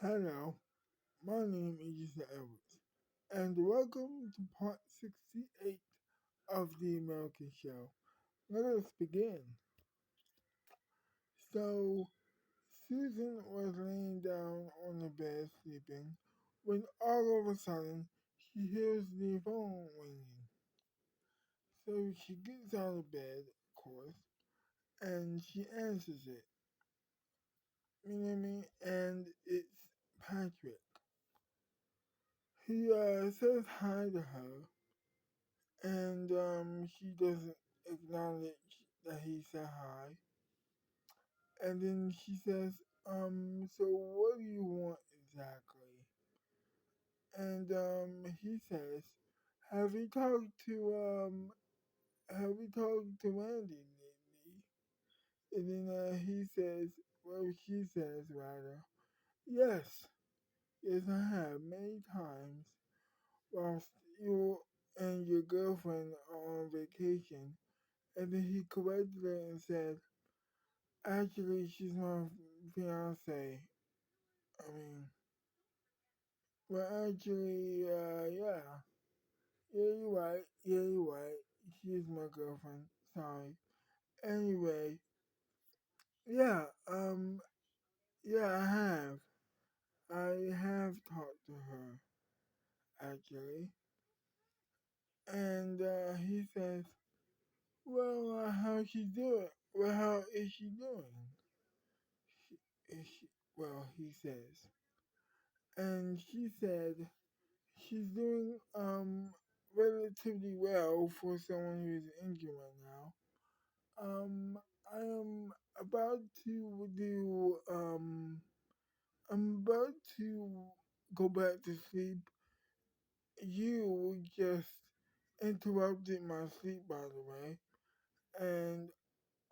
Hello, my name is Ethan Edwards, and welcome to part 68 of the American Show. Let us begin. So, Susan was laying down on the bed sleeping when all of a sudden she hears the phone ringing. So she gets out of bed, of course, and she answers it. You know what I mean? And it's Patrick. He says hi to her, and she doesn't acknowledge that he said hi. And then she says, so what do you want exactly? And he says, have you talked to Randy lately? And then he says, well, she says rather, yes, yes, I have many times whilst you and your girlfriend are on vacation. And then he corrected her and said, actually, she's my fiance. I mean, well, actually, yeah. Yeah, you're right. Yeah, you're right. She is my girlfriend. Sorry. Anyway, yeah, yeah, I have. I have talked to her, actually. And he says, well, how's she doing? Well, how is she doing? Is she, well, he says. And she said, she's doing relatively well for someone who's injured right now. I am about to do I'm about to go back to sleep. You just interrupted my sleep, by the way, and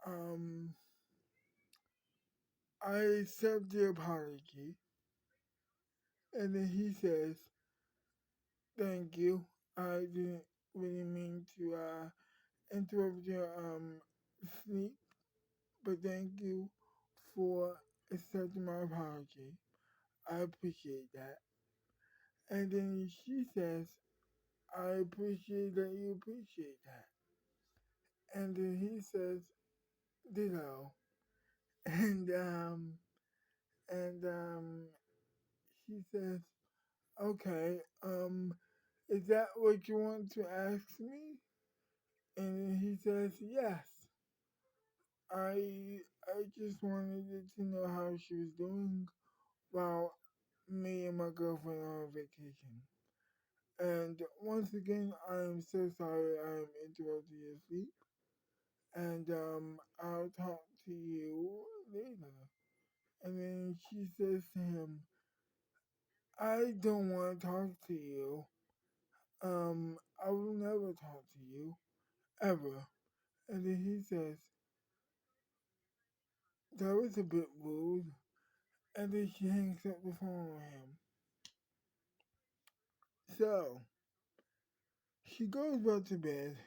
um I accept the apology. And then he says, thank you. I didn't really mean to interrupt your sleep, but thank you for accepting my apology. I appreciate that. And then she says, I appreciate that you appreciate that. And then he says, ditto. And and she says, okay, is that what you want to ask me? And then he says, yes. I just wanted to know how she was doing while me and my girlfriend are on vacation. And once again, I am so sorry I am interrupting your sleep. And I'll talk to you later. And then she says to him, I don't want to talk to you. I will never talk to you, ever. And then he says, that was a bit rude. And then she hangs up the phone on him. So, she goes back to bed.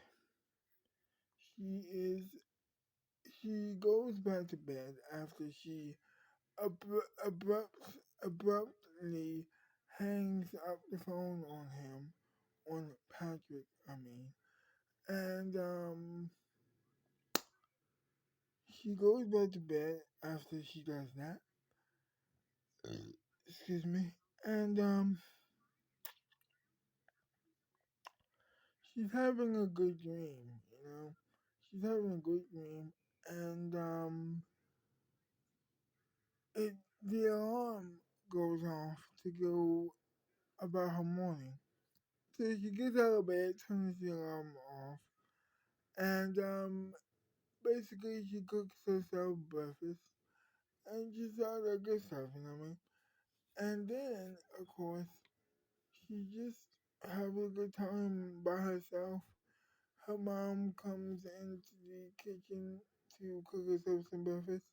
She is, she goes back to bed after she abruptly hangs up the phone on him, on Patrick, I mean. And she goes back to bed after she does that. Excuse me. And she's having a good dream, you know. She's having a good dream, and the alarm goes off to go about her morning. So she gets out of bed, turns the alarm off, and basically she cooks herself breakfast, and just all that good stuff, you know what I mean? And then, of course, she just having a good time by herself. Her mom comes into the kitchen to cook herself some breakfast,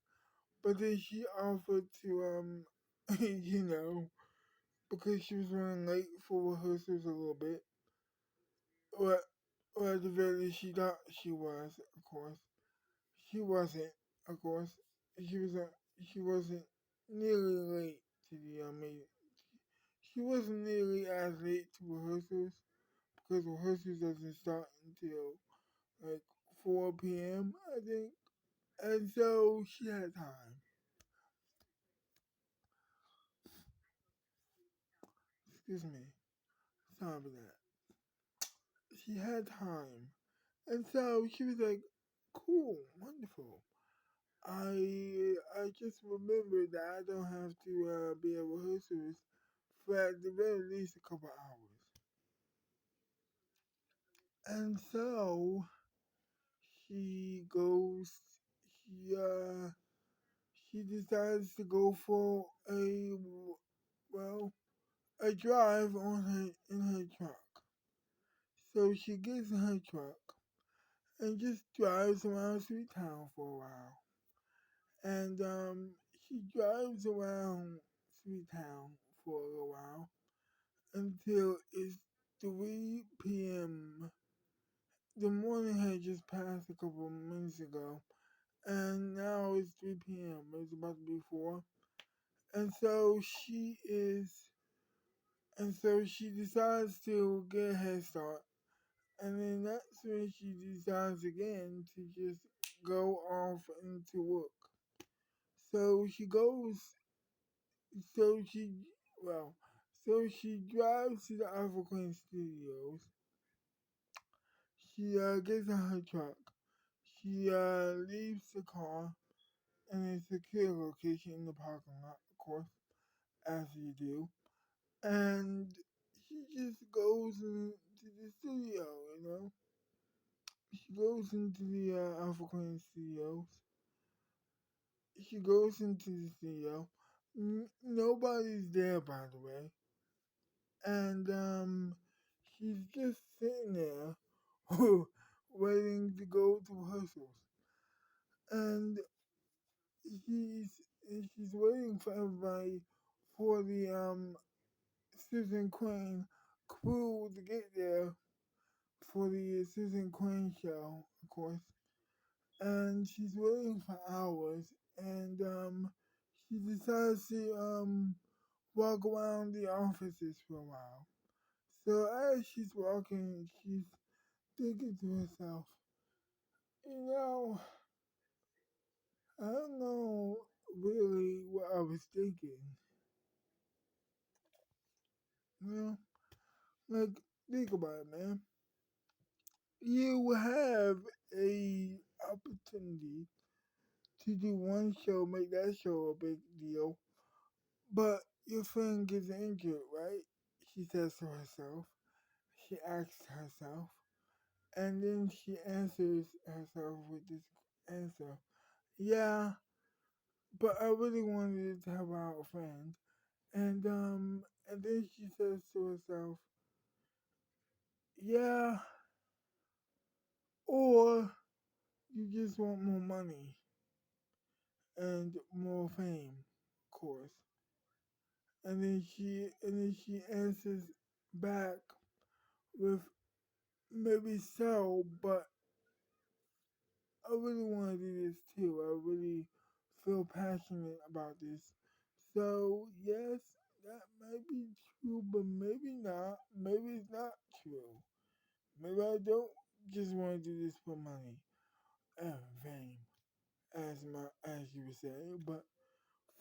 but then she offered to, you know, because she was running late for rehearsals a little bit, or, or at the very least she thought she was, of course. She wasn't, of course. She wasn't. She wasn't nearly late to the she wasn't nearly as late to rehearsals because rehearsals doesn't start until like 4 p.m. I think, and so she had time. Excuse me, sorry for that. She had time, and so she was like, "Cool, wonderful." I just remembered that I don't have to be at rehearsals for at the very least a couple hours, and so she goes. She she decides to go for well a drive on her in her truck. So she gets in her truck and just drives around Sweet Town for a while. And she drives around Sweet Town for a little while until it's 3 p.m. The morning had just passed a couple of minutes ago, and now it's 3 p.m. It's about to be 4. And so she is, and so she decides to get a head start. And then that's when she decides again to just go off into work. So she goes, so she, well, so she drives to the Alpha Queen Studios. She gets in her truck. She leaves the car in a secure location in the parking lot, of course, as you do. And she just goes into the studio, you know? She goes into the Alpha Queen Studios. She goes into the studio. Nobody's there, by the way. And she's just sitting there waiting to go to rehearsals. And she's she's waiting for everybody for the Susan Queen crew to get there for the Susan Queen show, of course. And she's waiting for hours, and she decides to walk around the offices for a while. So as she's walking, she's thinking to herself, you know, I don't know really what I was thinking. Well, like, think about it, man. You have a opportunity to do one show, make that show a big deal, but your friend gets injured, right? She says to herself. She asks herself, and then she answers herself with this answer. Yeah, but I really wanted to help out a friend. And then she says to herself, yeah, or you just want more money and more fame, of course. And then she answers back with maybe so, but I really want to do this too. I really feel passionate about this. So, yes, that might be true, but maybe not. Maybe it's not true. Maybe I don't just want to do this for money and fame, as you would say, but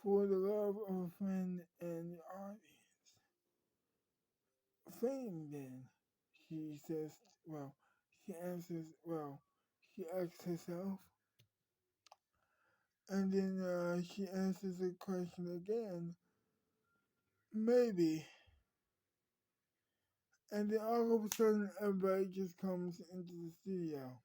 for the love of a friend and the audience. Fame, then, she says, well, she answers, well, she asks herself, and then she answers the question again, maybe. And then all of a sudden, everybody just comes into the studio.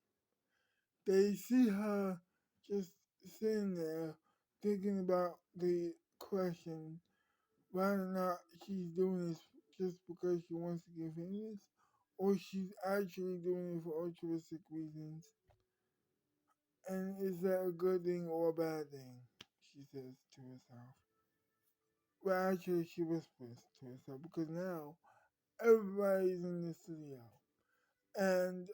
They see her just sitting there thinking about the question whether or not she's doing this just because she wants to get famous or she's actually doing it for altruistic reasons. And is that a good thing or a bad thing? She says to herself. Well, actually, she whispers to herself because now everybody's in the studio. And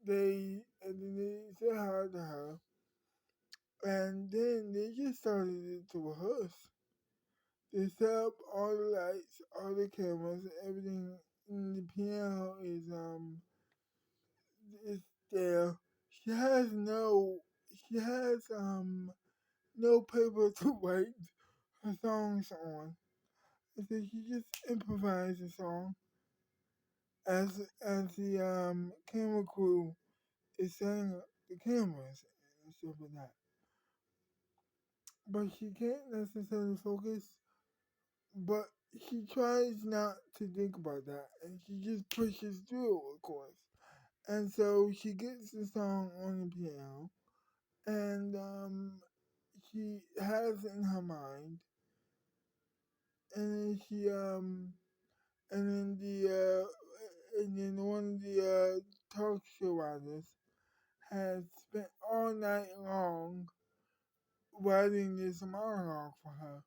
and then they say hi to her, and then they just started to rehearse. They set up all the lights, all the cameras, everything. And the piano is there. She has no she has no paper to write her songs on. And so she just improvised a song as the camera crew is setting up the cameras and stuff like that. But she can't necessarily focus. But she tries not to think about that, and she just pushes through, of course. And so she gets the song on the piano, and she has it in her mind, and then and then one of the talk show writers has spent all night long writing this monologue for her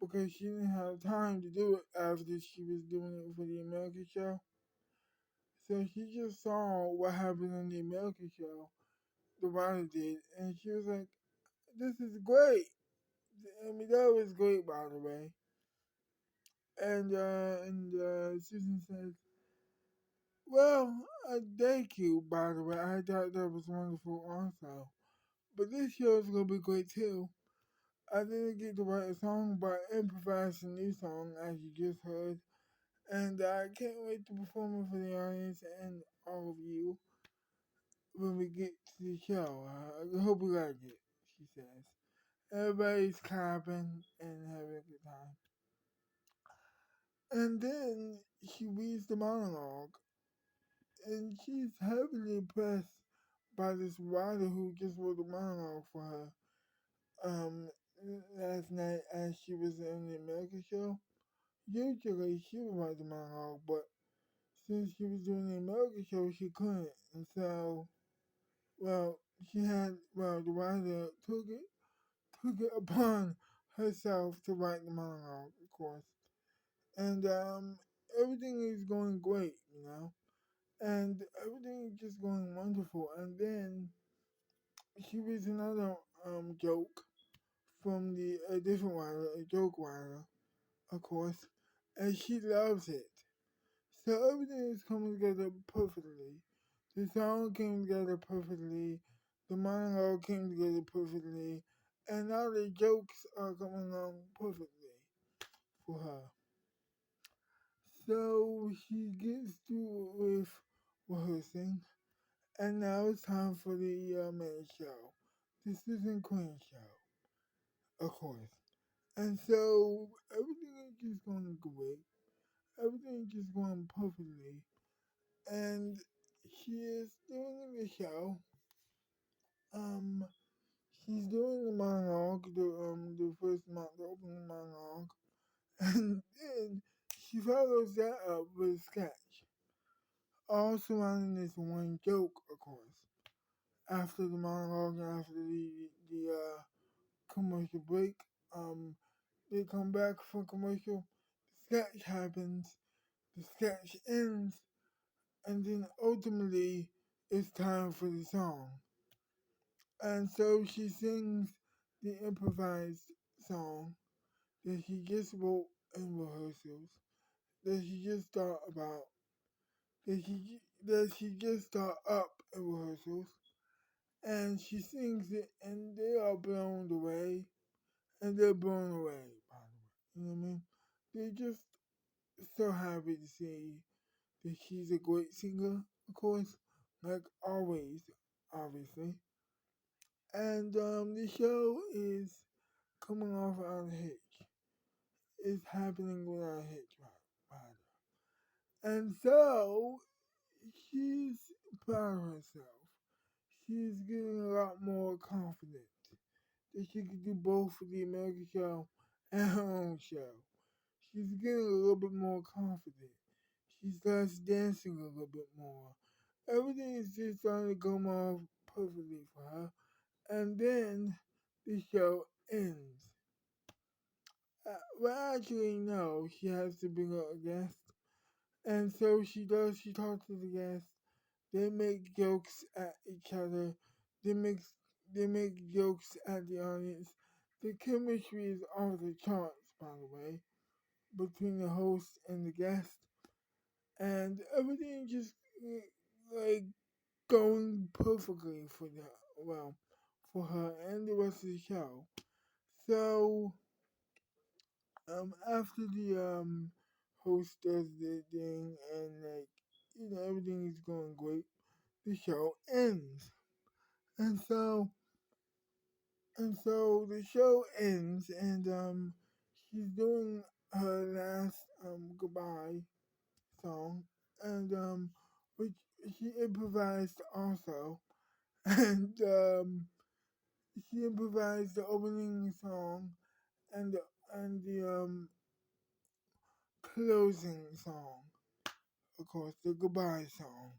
because she didn't have time to do it after she was doing it for the American show. So she just saw what happened on the American show, the writer did, and she was like, "This is great." I mean, that was great, by the way. And Susan says, "Well, thank you, by the way. I thought that was wonderful, also. But this show is gonna be great too. I didn't get to write a song, but I improvised a new song, as you just heard, and I can't wait to perform it for the audience and all of you when we get to the show. I hope you like it," she says. Everybody's clapping and having a good time. And then she reads the monologue, and she's heavily impressed by this writer who just wrote the monologue for her um, last night as she was in the American show. Usually she would write the monologue, but since she was doing the American show, she couldn't. And so, well, the writer took it upon herself to write the monologue, of course. And everything is going great, you know, and everything is just going wonderful. And then she reads another joke from the a different writer, a joke writer, of course, and she loves it. So everything is coming together perfectly. The song came together perfectly. The monologue came together perfectly. And now the jokes are coming along perfectly for her. So she gets through with rehearsing. And now it's time for the main show. The Susan Queen show, of course. And so everything is just going great. Everything is just going perfectly. And she is doing the show. Um, she's doing the monologue, the first the opening monologue, and then she follows that up with a sketch, all surrounding this one joke, of course. After the monologue and after the commercial break, um, they come back from commercial. The sketch happens. The sketch ends, and then ultimately it's time for the song. And so she sings the improvised song that she just wrote in rehearsals, that she just thought about, that she just thought up in rehearsals, and she sings it, and they are blown away, and they're blown away. By the way, you know what I mean? They're just so happy to see that she's a great singer, of course, like always, obviously. And the show is coming off without a hitch. It's happening without a hitch, rather. And so she's proud of herself. She's getting a lot more confident that she can do both for the American show and her own show. She's getting a little bit more confident. She starts dancing a little bit more. Everything is just starting to come off perfectly for her. And then the show ends. Well, actually, no. She has to bring up a guest. And so she does. She talks to the guest. They make jokes at each other. They make they make jokes at the audience. The chemistry is off the charts, by the way, between the host and the guest, and everything just like going perfectly for the well for her and the rest of the show. So after the host does the thing and like everything is going great, the show ends, and so the show ends, and she's doing her last goodbye song, and which she improvised also, and she improvised the opening song and the closing song, of course, the goodbye song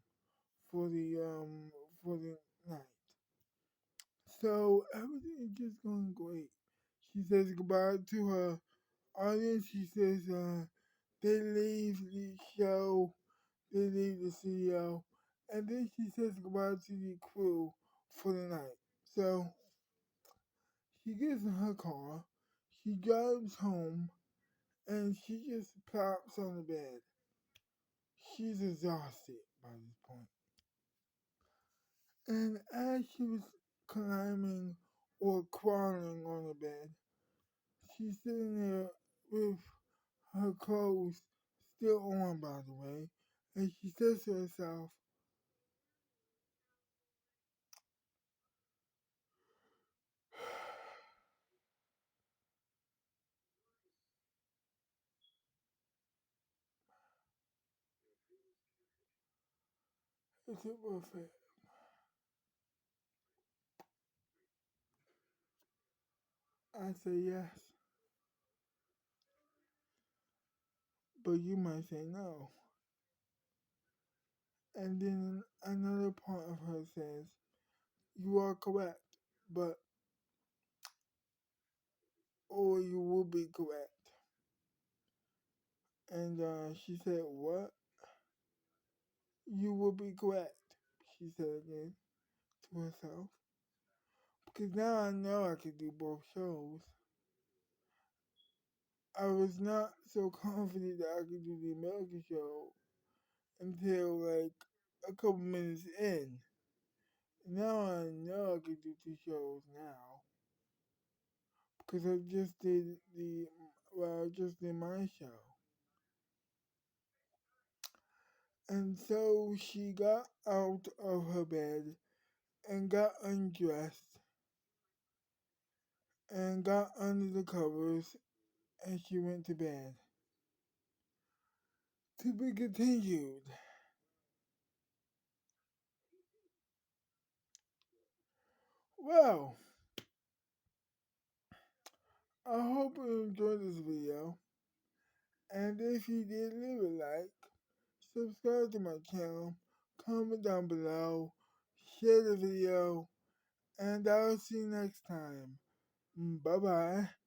for the night. So everything is just going great. She says goodbye to her audience. She says they leave the show, they leave the studio, and then she says goodbye to the crew for the night. So she gets in her car, she drives home, and she just plops on the bed. She's exhausted by this point. And as she was climbing or crawling on the bed, she's sitting there with her clothes still on, by the way, and she says to herself, is it worth it? I say yes, but you might say no. And then another part of her says, you are correct, but, or you will be correct. And she said, what? You will be correct, she said again to herself. Because now I know I could do both shows. I was not so confident that I could do the American show until like a couple minutes in. Now I know I could do two shows now. Because I just did I just did my show. And so she got out of her bed and got undressed and got under the covers and she went to bed. To be continued. Well, I hope you enjoyed this video. And if you did, leave a like, subscribe to my channel, comment down below, share the video, and I'll see you next time. Bye bye.